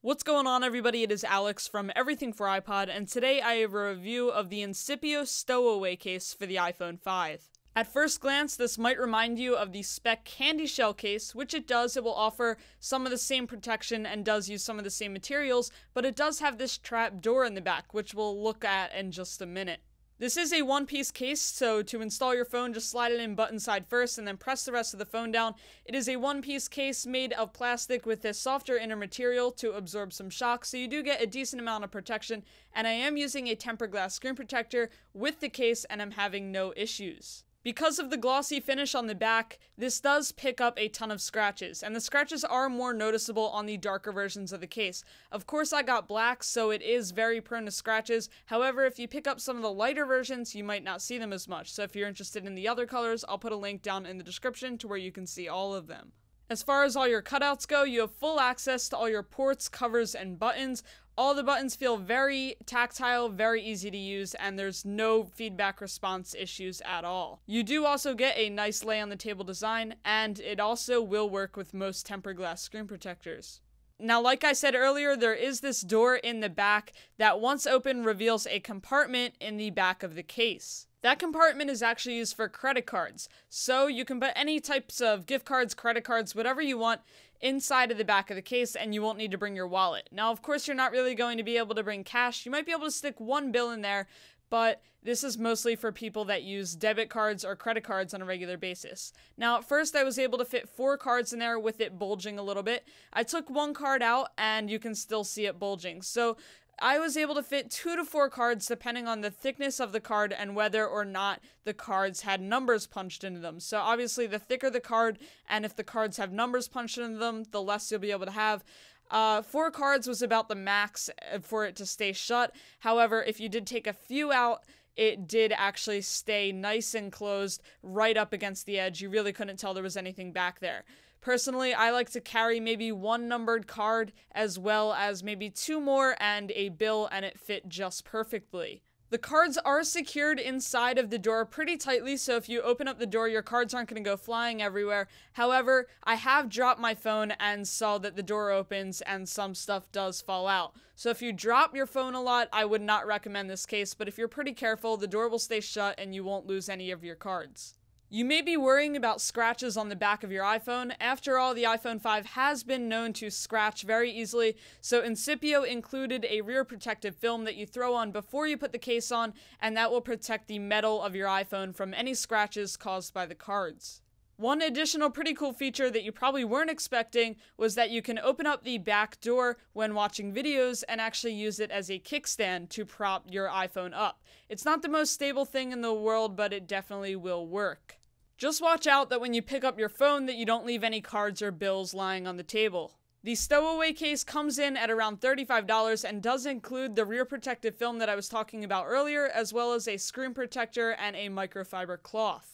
What's going on, everybody? It is Alex from Everything for iPod, and today I have a review of the Incipio Stowaway case for the iPhone 5. At first glance, this might remind you of the spec candy shell case, which it does. It will offer some of the same protection and does use some of the same materials, but it does have this trap door in the back, which we'll look at in just a minute. This is a one-piece case, so to install your phone, just slide it in button side first and then press the rest of the phone down. It is a one-piece case made of plastic with a softer inner material to absorb some shock, so you do get a decent amount of protection, and I am using a tempered glass screen protector with the case and I'm having no issues. Because of the glossy finish on the back, this does pick up a ton of scratches, and the scratches are more noticeable on the darker versions of the case. Of course, I got black, so it is very prone to scratches. However, if you pick up some of the lighter versions, you might not see them as much. So if you're interested in the other colors, I'll put a link down in the description to where you can see all of them. As far as all your cutouts go, you have full access to all your ports, covers, and buttons. All the buttons feel very tactile, very easy to use, and there's no feedback response issues at all. You do also get a nice lay on the table design, and it also will work with most tempered glass screen protectors. Now, like I said earlier, there is this door in the back that once open reveals a compartment in the back of the case. That compartment is actually used for credit cards, so you can put any types of gift cards, credit cards, whatever you want inside of the back of the case, and you won't need to bring your wallet. Now, of course, you're not really going to be able to bring cash. You might be able to stick one bill in there, but this is mostly for people that use debit cards or credit cards on a regular basis. Now, at first, I was able to fit 4 cards in there with it bulging a little bit. I took 1 card out, and you can still see it bulging. So I was able to fit 2 to 4 cards depending on the thickness of the card and whether or not the cards had numbers punched into them. So obviously the thicker the card, and if the cards have numbers punched into them, the less you'll be able to have. 4 cards was about the max for it to stay shut. However, if you did take a few out, it did actually stay nice and closed right up against the edge. You really couldn't tell there was anything back there. Personally, I like to carry maybe 1 numbered card as well as maybe 2 more and a bill, and it fit just perfectly. The cards are secured inside of the door pretty tightly, so if you open up the door, your cards aren't going to go flying everywhere. However, I have dropped my phone and saw that the door opens and some stuff does fall out. So if you drop your phone a lot, I would not recommend this case, but if you're pretty careful, the door will stay shut and you won't lose any of your cards. You may be worrying about scratches on the back of your iPhone. After all, the iPhone 5 has been known to scratch very easily, so Incipio included a rear protective film that you throw on before you put the case on, and that will protect the metal of your iPhone from any scratches caused by the cards. One additional pretty cool feature that you probably weren't expecting was that you can open up the back door when watching videos and actually use it as a kickstand to prop your iPhone up. It's not the most stable thing in the world, but it definitely will work. Just watch out that when you pick up your phone that you don't leave any cards or bills lying on the table. The Stowaway case comes in at around $35 and does include the rear protective film that I was talking about earlier, as well as a screen protector and a microfiber cloth.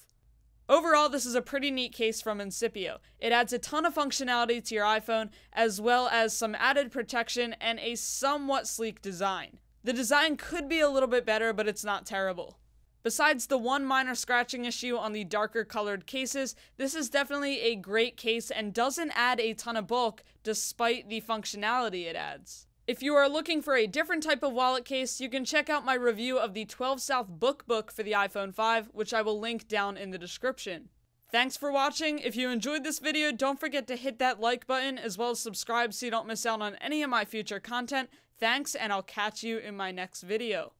Overall, this is a pretty neat case from Incipio. It adds a ton of functionality to your iPhone, as well as some added protection and a somewhat sleek design. The design could be a little bit better, but it's not terrible. Besides the one minor scratching issue on the darker colored cases, this is definitely a great case and doesn't add a ton of bulk despite the functionality it adds. If you are looking for a different type of wallet case, you can check out my review of the 12 South BookBook for the iPhone 5, which I will link down in the description. Thanks for watching. If you enjoyed this video, don't forget to hit that like button as well as subscribe so you don't miss out on any of my future content. Thanks, and I'll catch you in my next video.